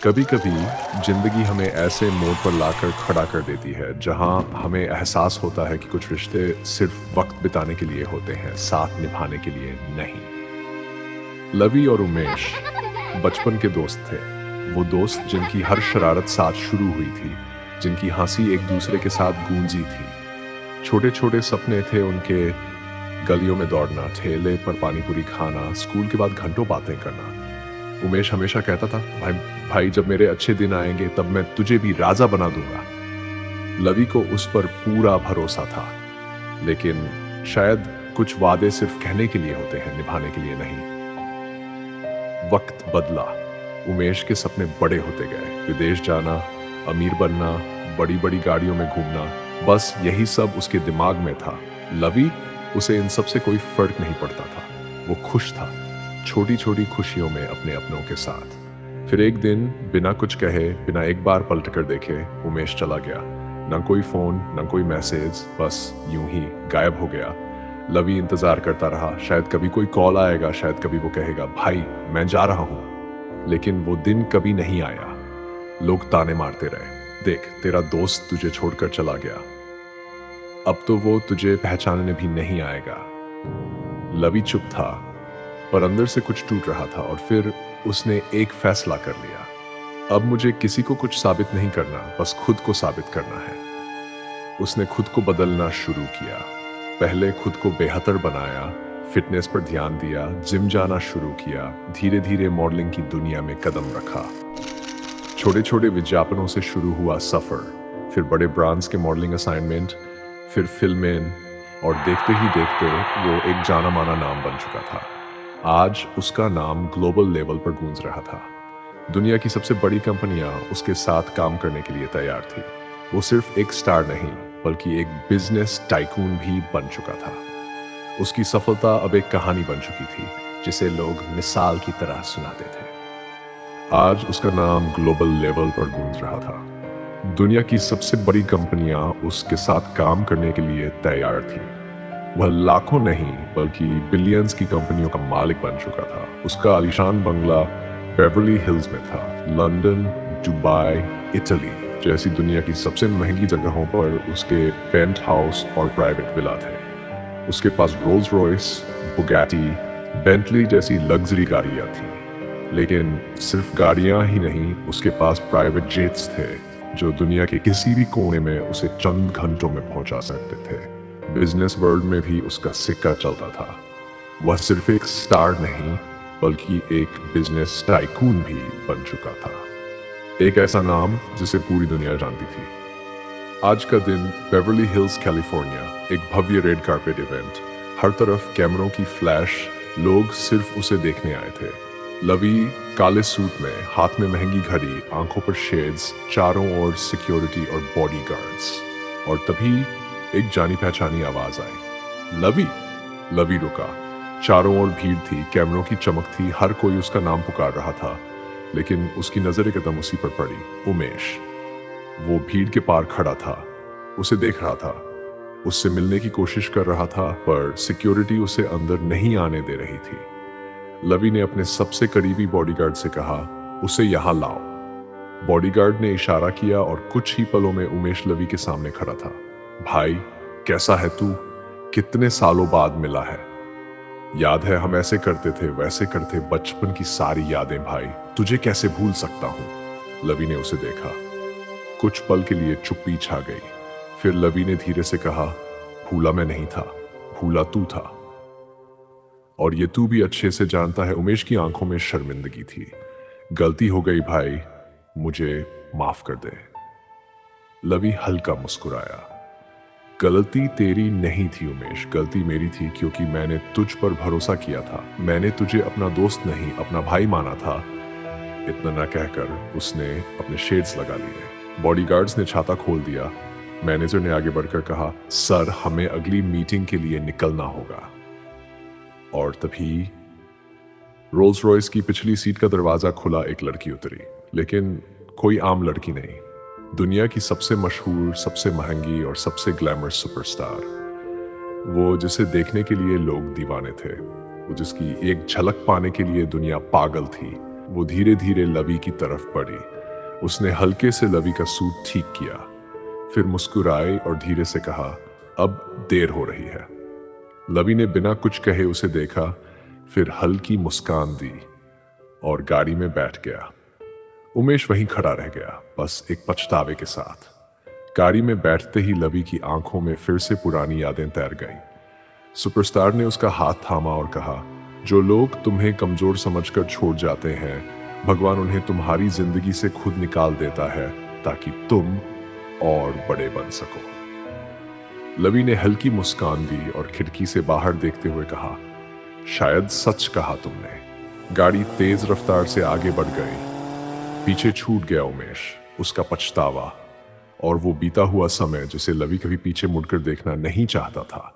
कभी कभी जिंदगी हमें ऐसे मोड़ पर लाकर खड़ा कर देती है जहां हमें एहसास होता है कि कुछ रिश्ते सिर्फ वक्त बिताने के लिए होते हैं, साथ निभाने के लिए नहीं। लवी और उमेश बचपन के दोस्त थे। वो दोस्त जिनकी हर शरारत साथ शुरू हुई थी, जिनकी हंसी एक दूसरे के साथ गूंजी थी। छोटे छोटे सपने थे उनके, गलियों में दौड़ना, ठेले पर पानी पूरी खाना, स्कूल के बाद घंटों बातें करना। उमेश हमेशा कहता था, भाई भाई जब मेरे अच्छे दिन आएंगे तब मैं तुझे भी राजा बना दूंगा। लवी को उस पर पूरा भरोसा था, लेकिन शायद कुछ वादे सिर्फ कहने के लिए होते हैं, निभाने के लिए नहीं। वक्त बदला, उमेश के सपने बड़े होते गए। विदेश जाना, अमीर बनना, बड़ी बड़ी गाड़ियों में घूमना, बस यही सब उसके दिमाग में था। लवी, उसे इन सब से कोई फर्क नहीं पड़ता था। वो खुश था, छोटी छोटी खुशियों में अपने अपनों के साथ। फिर एक दिन बिना कुछ कहे, बिना एक बार पलट कर देखे, उमेश चला गया। ना कोई फोन, ना कोई मैसेज, बस यूं ही गायब हो गया। लवी इंतजार करता रहा, शायद कभी कोई कॉल आएगा, शायद कभी वो कहेगा, भाई मैं जा रहा हूं। लेकिन वो दिन कभी नहीं आया। लोग ताने मारते रहे, देख तेरा दोस्त तुझे छोड़कर चला गया, अब तो वो तुझे पहचानने भी नहीं आएगा। लवी चुप था, पर अंदर से कुछ टूट रहा था। और फिर उसने एक फैसला कर लिया, अब मुझे किसी को कुछ साबित नहीं करना, बस खुद को साबित करना है। उसने खुद को बदलना शुरू किया। पहले खुद को बेहतर बनाया, फिटनेस पर ध्यान दिया, जिम जाना शुरू किया, धीरे धीरे मॉडलिंग की दुनिया में कदम रखा। छोटे छोटे विज्ञापनों से शुरू हुआ सफर, फिर बड़े ब्रांड्स के मॉडलिंग असाइनमेंट, फिर फिल्में, और देखते ही देखते वो एक जाना माना नाम बन चुका था। आज उसका नाम ग्लोबल लेवल पर गूंज रहा था। दुनिया की सबसे बड़ी कंपनियां उसके साथ काम करने के लिए तैयार थी। वो सिर्फ एक स्टार नहीं, बल्कि एक बिजनेस टाइकून भी बन चुका था। उसकी सफलता अब एक कहानी बन चुकी थी, जिसे लोग मिसाल की तरह सुनाते थे। आज उसका नाम ग्लोबल लेवल पर गूंज रहा था। दुनिया की सबसे बड़ी कंपनियां उसके साथ काम करने के लिए तैयार थी। वह लाखों नहीं, बल्कि बिलियंस की कंपनियों का मालिक बन चुका था। उसका आलीशान बंगला बेवरली हिल्स में था। लंदन, दुबई, इटली जैसी दुनिया की सबसे महंगी जगहों पर उसके पेंट हाउस और प्राइवेट विला थे। उसके पास रोल्स रॉयस, बुगाटी, बेंटली जैसी लग्जरी गाड़ियां थी। लेकिन सिर्फ गाड़ियां ही नहीं, उसके पास प्राइवेट जेट्स थे, जो दुनिया के किसी भी कोने में उसे चंद घंटों में पहुंचा सकते थे। बिजनेस वर्ल्ड में भी उसका सिक्का चलता था। वह सिर्फ एक स्टार नहीं, बल्कि एक बिजनेस टाइकून भी बन चुका था। एक ऐसा नाम जिसे पूरी दुनिया जानती थी। आज का दिन बेवरली हिल्स, कैलिफोर्निया, एक भव्य रेड कारपेट इवेंट। हर तरफ कैमरों की फ्लैश, लोग सिर्फ उसे देखने आए थे। लवी काले सूट में, हाथ में महंगी घड़ी, आंखों पर शेड्स, चारों ओर सिक्योरिटी और बॉडीगार्ड्स। और तभी एक जानी पहचानी आवाज आई, लवी। लवी रुका। चारों ओर भीड़ थी, कैमरों की चमक थी, हर कोई उसका नाम पुकार रहा था। लेकिन उसकी नजर एकदम उसी पर पड़ी, उमेश। वो भीड़ के पार खड़ा था, उसे देख रहा था, उससे मिलने की कोशिश कर रहा था, पर सिक्योरिटी उसे अंदर नहीं आने दे रही थी। लवी ने अपने सबसे करीबी बॉडीगार्ड से कहा, उसे यहां लाओ। बॉडीगार्ड ने इशारा किया और कुछ ही पलों में उमेश लवी के सामने खड़ा था। भाई, कैसा है तू? कितने सालों बाद मिला है। याद है हम ऐसे करते थे, वैसे करते, बचपन की सारी यादें भाई, तुझे कैसे भूल सकता हूं। लवी ने उसे देखा। कुछ पल के लिए चुप्पी छा गई। फिर लवी ने धीरे से कहा, भूला मैं नहीं था, भूला तू था। और ये तू भी अच्छे से जानता है। उमेश की आंखों में शर्मिंदगी थी। गलती हो गई भाई, मुझे माफ कर दे। लवी हल्का मुस्कुराया। गलती तेरी नहीं थी उमेश, गलती मेरी थी, क्योंकि मैंने तुझ पर भरोसा किया था। मैंने तुझे अपना दोस्त नहीं, अपना भाई माना था। इतना ना कहकर उसने अपने शेड्स लगा लिए। बॉडीगार्ड्स ने छाता खोल दिया। मैनेजर ने आगे बढ़कर कहा, सर हमें अगली मीटिंग के लिए निकलना होगा। और तभी रोल्स रॉयस की पिछली सीट का दरवाजा खुला, एक लड़की उतरी। लेकिन कोई आम लड़की नहीं, दुनिया की सबसे मशहूर, सबसे महंगी और सबसे ग्लैमरस सुपरस्टार। वो जिसे देखने के लिए लोग दीवाने थे, वो जिसकी एक झलक पाने के लिए दुनिया पागल थी। वो धीरे धीरे लवी की तरफ बढ़ी। उसने हल्के से लवी का सूट ठीक किया, फिर मुस्कुराई और धीरे से कहा, अब देर हो रही है। लवी ने बिना कुछ कहे उसे देखा, फिर हल्की मुस्कान दी और गाड़ी में बैठ गया। उमेश वहीं खड़ा रह गया, बस एक पछतावे के साथ। गाड़ी में बैठते ही लवी की आंखों में फिर से पुरानी यादें तैर गईं। सुपरस्टार ने उसका हाथ थामा और कहा, जो लोग तुम्हें कमजोर समझकर छोड़ जाते हैं, भगवान उन्हें तुम्हारी जिंदगी से खुद निकाल देता है ताकि तुम और बड़े बन सको। लवी ने हल्की मुस्कान दी और खिड़की से बाहर देखते हुए कहा, शायद सच कहा तुमने। गाड़ी तेज रफ्तार से आगे बढ़ गई। पीछे छूट गया उमेश, उसका पछतावा और वो बीता हुआ समय जिसे लवी कभी पीछे मुड़कर देखना नहीं चाहता था।